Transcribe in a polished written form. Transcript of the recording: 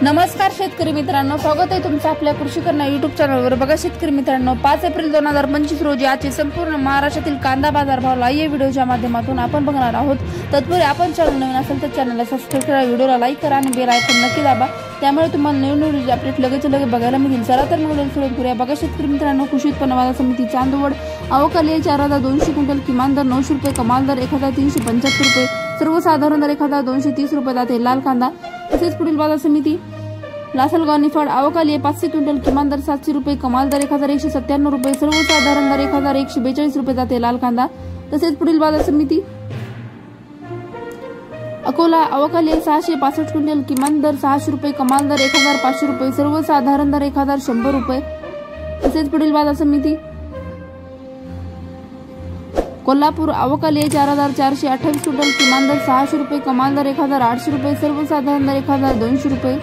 नमस्कार शेतकरी मित्रांनो, स्वागत आहे तुमचं आपल्या कृषी कन्या युट्यूब चॅनलवर। बघा शेतकरी मित्रांनो, 5 एप्रिल 2025 रोजी आजचे संपूर्ण महाराष्ट्रातील कांदा बाजार भाव लाईव्ह व्हिडिओच्या माध्यमातून आपण बघणार आहोत। तत्पूर्वी आपण चॅनल नवीन असेल तर चॅनलला सबस्क्राइब करा, व्हिडिओला लाईक करा आणि बेल आयकॉन नक्की दाबा, त्यामुळे तुम्हाला नवीन व्हिडिओचे अपडेट लगेच बघायला मिळतील। चला तर मग सुरू करूया। बघा शेतकरी मित्रांनो, कृषी उत्पन्न बाजार समिती चांदवड अवकाली 4200 क्विंटल, किमान दर 900 रुपये, कमाल दर 1375 रुपये, सर्वसाधारण दर 1230 रुपये जाते लाल कांदा। तसेच पुढील बाजार समिती लासलगाव निफाड अवकाली 500 क्विंटल, किमान दर 700 रुपये, कमाल दर 1197 रुपये, सर्वसाधारण दर 1142 रुपये जाते लाल कांदा। तसेच पुढील बाजार समिती अकोला अवकाली 665 क्विंटल, किमान दर 600 रुपये, कमाल दर 1500 रुपये, सर्वसाधारण दर 1100 रुपये। तसेच पुढील बाजार समिती कोल्हापूर अवकाली 4428 क्विंटल, किमान दर 600 रुपये, कमाल दर 1800 रुपये, सर्वसाधारण दर 1200 रुपये।